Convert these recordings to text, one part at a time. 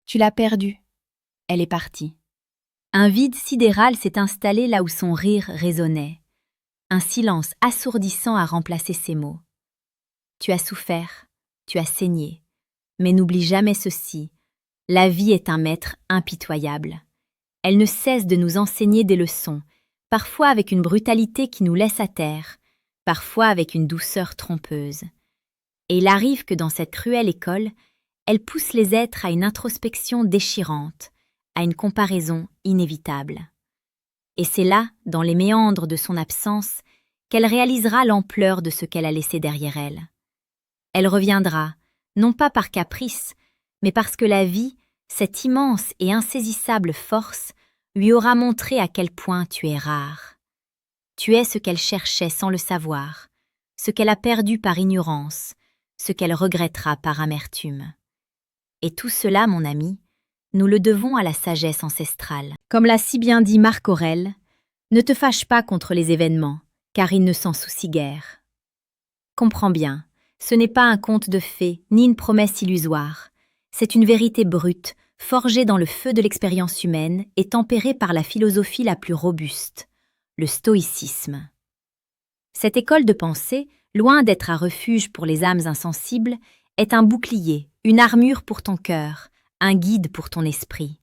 Tu l'as perdue. Elle est partie. Un vide sidéral s'est installé là où son rire résonnait. Un silence assourdissant a remplacé ses mots. Tu as souffert, tu as saigné, mais n'oublie jamais ceci, la vie est un maître impitoyable. Elle ne cesse de nous enseigner des leçons, parfois avec une brutalité qui nous laisse à terre, parfois avec une douceur trompeuse. Et il arrive que dans cette cruelle école, elle pousse les êtres à une introspection déchirante, à une comparaison inévitable. Et c'est là, dans les méandres de son absence, qu'elle réalisera l'ampleur de ce qu'elle a laissé derrière elle. Elle reviendra, non pas par caprice, mais parce que la vie, cette immense et insaisissable force, lui aura montré à quel point tu es rare. Tu es ce qu'elle cherchait sans le savoir, ce qu'elle a perdu par ignorance, ce qu'elle regrettera par amertume. Et tout cela, mon ami, nous le devons à la sagesse ancestrale. Comme l'a si bien dit Marc Aurèle, ne te fâche pas contre les événements, car ils ne s'en soucient guère. Comprends bien, ce n'est pas un conte de fées, ni une promesse illusoire. C'est une vérité brute, forgée dans le feu de l'expérience humaine et tempérée par la philosophie la plus robuste, le stoïcisme. Cette école de pensée, loin d'être un refuge pour les âmes insensibles, est un bouclier, une armure pour ton cœur, un guide pour ton esprit.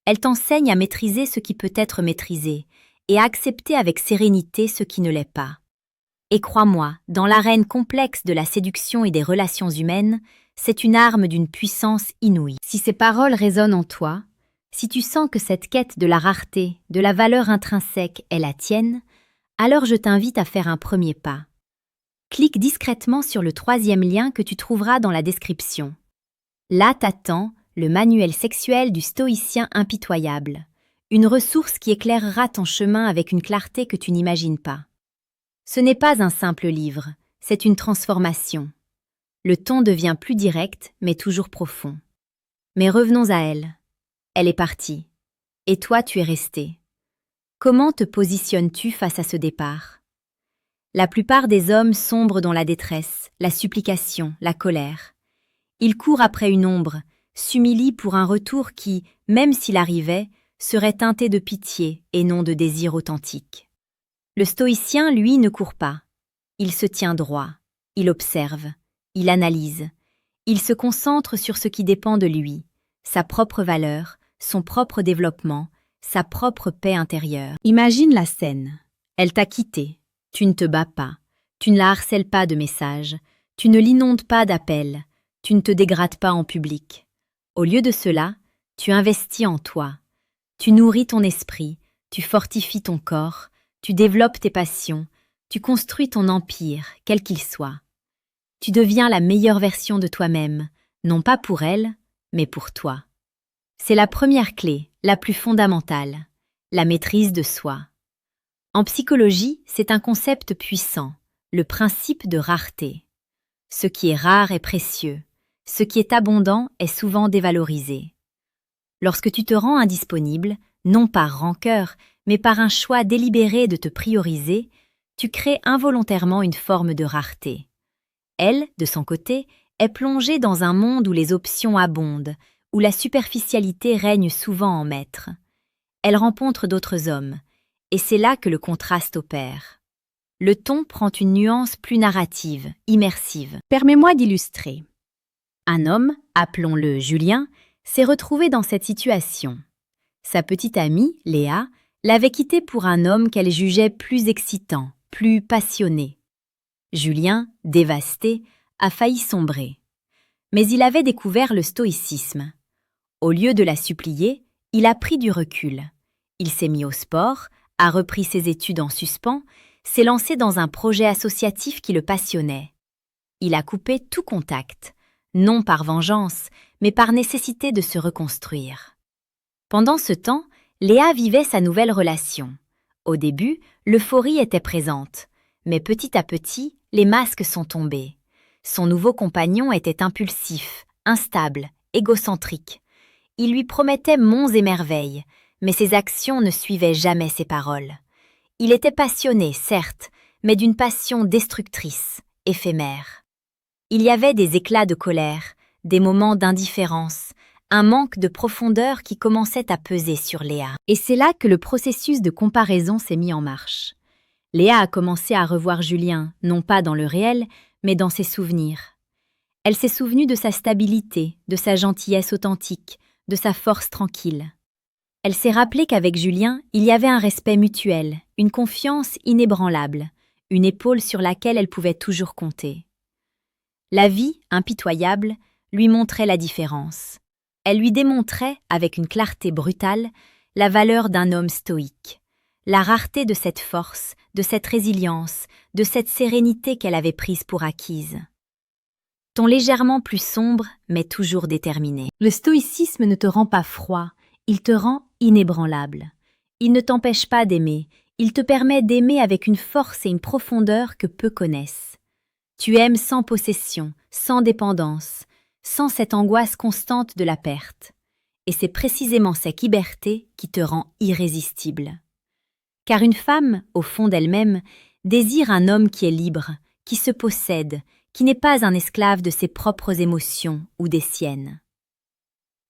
Elle t'enseigne à maîtriser ce qui peut être maîtrisé et à accepter avec sérénité ce qui ne l'est pas. Et crois-moi, dans l'arène complexe de la séduction et des relations humaines, c'est une arme d'une puissance inouïe. Si ces paroles résonnent en toi, si tu sens que cette quête de la rareté, de la valeur intrinsèque est la tienne, alors je t'invite à faire un premier pas. Clique discrètement sur le 3e lien que tu trouveras dans la description. Là t'attend le manuel sexuel du stoïcien impitoyable, une ressource qui éclairera ton chemin avec une clarté que tu n'imagines pas. Ce n'est pas un simple livre, c'est une transformation. Le ton devient plus direct, mais toujours profond. Mais revenons à elle. Elle est partie. Et toi, tu es resté. Comment te positionnes-tu face à ce départ? La plupart des hommes sombrent dans la détresse, la supplication, la colère. Ils courent après une ombre, s'humilient pour un retour qui, même s'il arrivait, serait teinté de pitié et non de désir authentique. Le stoïcien, lui, ne court pas. Il se tient droit, il observe, il analyse, il se concentre sur ce qui dépend de lui, sa propre valeur, son propre développement, sa propre paix intérieure. Imagine la scène. Elle t'a quitté. Tu ne te bats pas. Tu ne la harcèles pas de messages. Tu ne l'inondes pas d'appels. Tu ne te dégrades pas en public. Au lieu de cela, tu investis en toi. Tu nourris ton esprit, tu fortifies ton corps, tu développes tes passions, tu construis ton empire, quel qu'il soit. Tu deviens la meilleure version de toi-même, non pas pour elle, mais pour toi. C'est la première clé, la plus fondamentale, la maîtrise de soi. En psychologie, c'est un concept puissant, le principe de rareté. Ce qui est rare est précieux, ce qui est abondant est souvent dévalorisé. Lorsque tu te rends indisponible, non par rancœur, mais par un choix délibéré de te prioriser, tu crées involontairement une forme de rareté. Elle, de son côté, est plongée dans un monde où les options abondent, où la superficialité règne souvent en maître. Elle rencontre d'autres hommes, et c'est là que le contraste opère. Le ton prend une nuance plus narrative, immersive. Permets-moi d'illustrer. Un homme, appelons-le Julien, s'est retrouvé dans cette situation. Sa petite amie, Léa, l'avait quitté pour un homme qu'elle jugeait plus excitant, plus passionné. Julien, dévasté, a failli sombrer. Mais il avait découvert le stoïcisme. Au lieu de la supplier, il a pris du recul. Il s'est mis au sport, a repris ses études en suspens, s'est lancé dans un projet associatif qui le passionnait. Il a coupé tout contact, non par vengeance, mais par nécessité de se reconstruire. Pendant ce temps, Léa vivait sa nouvelle relation. Au début, l'euphorie était présente, mais petit à petit, les masques sont tombés. Son nouveau compagnon était impulsif, instable, égocentrique. Il lui promettait monts et merveilles, mais ses actions ne suivaient jamais ses paroles. Il était passionné, certes, mais d'une passion destructrice, éphémère. Il y avait des éclats de colère, des moments d'indifférence, un manque de profondeur qui commençait à peser sur Léa. Et c'est là que le processus de comparaison s'est mis en marche. Léa a commencé à revoir Julien, non pas dans le réel, mais dans ses souvenirs. Elle s'est souvenue de sa stabilité, de sa gentillesse authentique, de sa force tranquille. Elle s'est rappelé qu'avec Julien, il y avait un respect mutuel, une confiance inébranlable, une épaule sur laquelle elle pouvait toujours compter. La vie, impitoyable, lui montrait la différence. Elle lui démontrait, avec une clarté brutale, la valeur d'un homme stoïque, la rareté de cette force, de cette résilience, de cette sérénité qu'elle avait prise pour acquise. Ton légèrement plus sombre, mais toujours déterminé. Le stoïcisme ne te rend pas froid, il te rend inébranlable. Il ne t'empêche pas d'aimer, il te permet d'aimer avec une force et une profondeur que peu connaissent. Tu aimes sans possession, sans dépendance, sans cette angoisse constante de la perte. Et c'est précisément cette liberté qui te rend irrésistible. Car une femme, au fond d'elle-même, désire un homme qui est libre, qui se possède, qui n'est pas un esclave de ses propres émotions ou des siennes.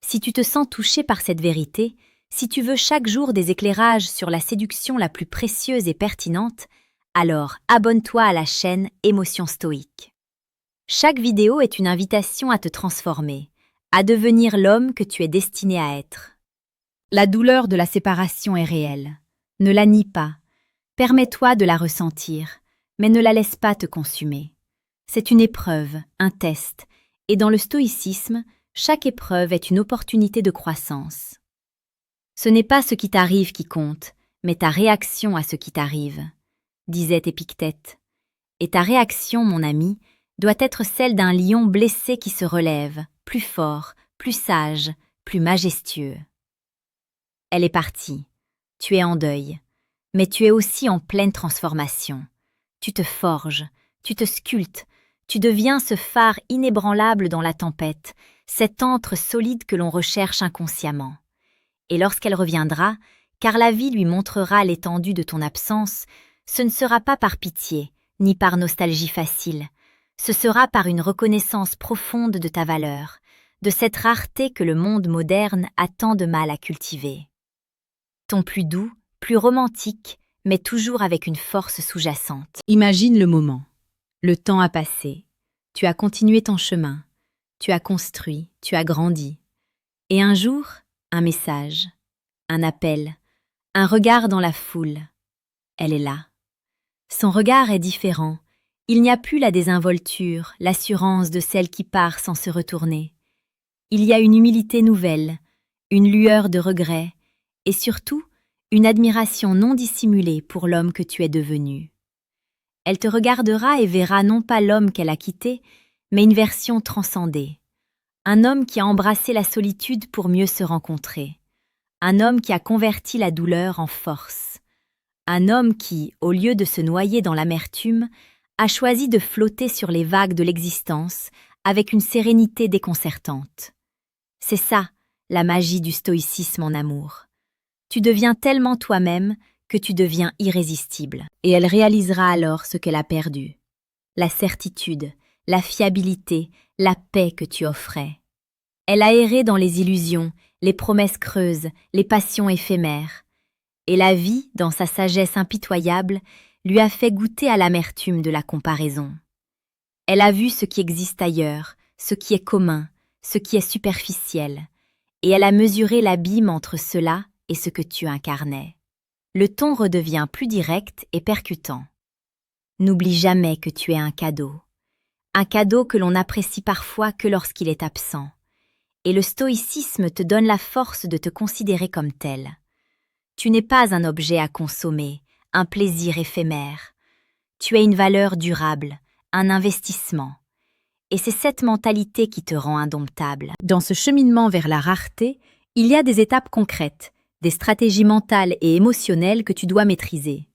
Si tu te sens touché par cette vérité, si tu veux chaque jour des éclairages sur la séduction la plus précieuse et pertinente, alors abonne-toi à la chaîne Émotions Stoïques. Chaque vidéo est une invitation à te transformer, à devenir l'homme que tu es destiné à être. La douleur de la séparation est réelle. Ne la nie pas. Permets-toi de la ressentir, mais ne la laisse pas te consumer. C'est une épreuve, un test, et dans le stoïcisme, chaque épreuve est une opportunité de croissance. Ce n'est pas ce qui t'arrive qui compte, mais ta réaction à ce qui t'arrive, disait Épictète. Et ta réaction, mon ami, doit être celle d'un lion blessé qui se relève, plus fort, plus sage, plus majestueux. Elle est partie. Tu es en deuil, mais tu es aussi en pleine transformation. Tu te forges, tu te sculptes, tu deviens ce phare inébranlable dans la tempête, cet antre solide que l'on recherche inconsciemment. Et lorsqu'elle reviendra, car la vie lui montrera l'étendue de ton absence, ce ne sera pas par pitié, ni par nostalgie facile, ce sera par une reconnaissance profonde de ta valeur, de cette rareté que le monde moderne a tant de mal à cultiver. Ton plus doux, plus romantique, mais toujours avec une force sous-jacente. Imagine le moment. Le temps a passé. Tu as continué ton chemin. Tu as construit, tu as grandi. Et un jour, un message, un appel, un regard dans la foule. Elle est là. Son regard est différent. Il n'y a plus la désinvolture, l'assurance de celle qui part sans se retourner. Il y a une humilité nouvelle, une lueur de regret, et surtout, une admiration non dissimulée pour l'homme que tu es devenu. Elle te regardera et verra non pas l'homme qu'elle a quitté, mais une version transcendée. Un homme qui a embrassé la solitude pour mieux se rencontrer. Un homme qui a converti la douleur en force. Un homme qui, au lieu de se noyer dans l'amertume, a choisi de flotter sur les vagues de l'existence avec une sérénité déconcertante. C'est ça, la magie du stoïcisme en amour. Tu deviens tellement toi-même que tu deviens irrésistible. Et elle réalisera alors ce qu'elle a perdu. La certitude, la fiabilité, la paix que tu offrais. Elle a erré dans les illusions, les promesses creuses, les passions éphémères. Et la vie, dans sa sagesse impitoyable, lui a fait goûter à l'amertume de la comparaison. Elle a vu ce qui existe ailleurs, ce qui est commun, ce qui est superficiel, et elle a mesuré l'abîme entre cela et ce que tu incarnais. Le ton redevient plus direct et percutant. N'oublie jamais que tu es un cadeau que l'on n'apprécie parfois que lorsqu'il est absent. Et le stoïcisme te donne la force de te considérer comme tel. Tu n'es pas un objet à consommer, un plaisir éphémère. Tu es une valeur durable, un investissement. Et c'est cette mentalité qui te rend indomptable. Dans ce cheminement vers la rareté, il y a des étapes concrètes, des stratégies mentales et émotionnelles que tu dois maîtriser.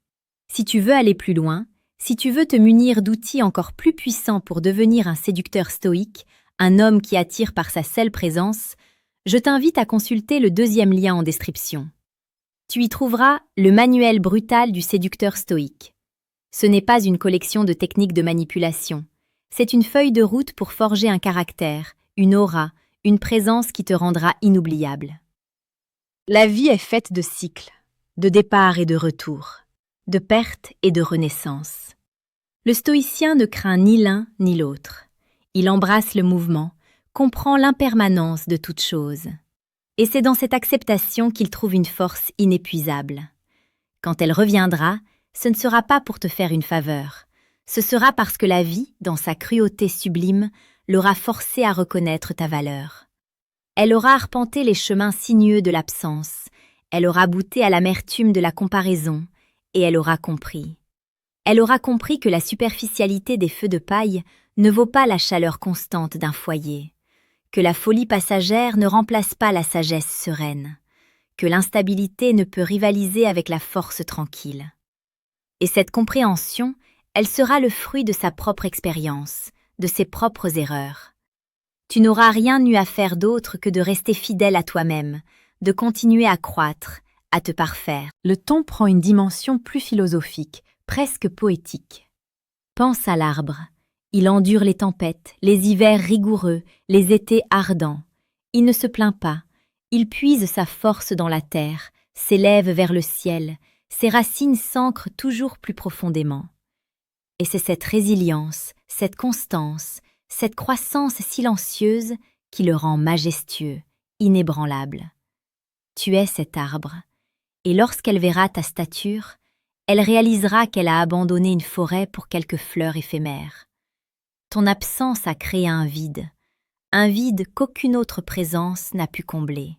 Si tu veux aller plus loin, si tu veux te munir d'outils encore plus puissants pour devenir un séducteur stoïque, un homme qui attire par sa seule présence, je t'invite à consulter le 2e lien en description. Tu y trouveras le manuel brutal du séducteur stoïque. Ce n'est pas une collection de techniques de manipulation. C'est une feuille de route pour forger un caractère, une aura, une présence qui te rendra inoubliable. La vie est faite de cycles, de départ et de retour, de perte et de renaissance. Le stoïcien ne craint ni l'un ni l'autre. Il embrasse le mouvement, comprend l'impermanence de toute chose. Et c'est dans cette acceptation qu'il trouve une force inépuisable. Quand elle reviendra, ce ne sera pas pour te faire une faveur. Ce sera parce que la vie, dans sa cruauté sublime, l'aura forcé à reconnaître ta valeur. Elle aura arpenté les chemins sinueux de l'absence, elle aura goûté à l'amertume de la comparaison, et elle aura compris. Elle aura compris que la superficialité des feux de paille ne vaut pas la chaleur constante d'un foyer, que la folie passagère ne remplace pas la sagesse sereine, que l'instabilité ne peut rivaliser avec la force tranquille. Et cette compréhension, elle sera le fruit de sa propre expérience, de ses propres erreurs. Tu n'auras rien eu à faire d'autre que de rester fidèle à toi-même, de continuer à croître, à te parfaire. Le ton prend une dimension plus philosophique, presque poétique. Pense à l'arbre. Il endure les tempêtes, les hivers rigoureux, les étés ardents. Il ne se plaint pas. Il puise sa force dans la terre, s'élève vers le ciel, ses racines s'ancrent toujours plus profondément. Et c'est cette résilience, cette constance, cette croissance silencieuse qui le rend majestueux, inébranlable. Tu es cet arbre, et lorsqu'elle verra ta stature, elle réalisera qu'elle a abandonné une forêt pour quelques fleurs éphémères. Ton absence a créé un vide qu'aucune autre présence n'a pu combler.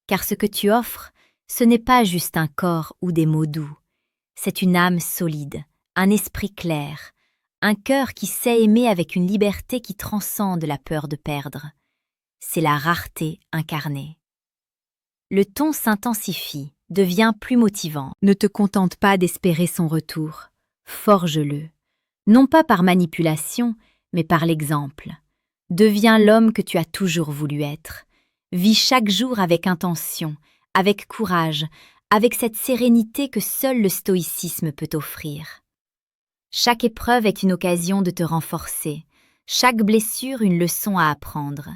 Car ce que tu offres, ce n'est pas juste un corps ou des mots doux, c'est une âme solide, un esprit clair, un cœur qui sait aimer avec une liberté qui transcende la peur de perdre. C'est la rareté incarnée. Le ton s'intensifie, devient plus motivant. Ne te contente pas d'espérer son retour, forge-le. Non pas par manipulation, mais par l'exemple. Deviens l'homme que tu as toujours voulu être. Vis chaque jour avec intention, avec courage, avec cette sérénité que seul le stoïcisme peut offrir. Chaque épreuve est une occasion de te renforcer, chaque blessure une leçon à apprendre.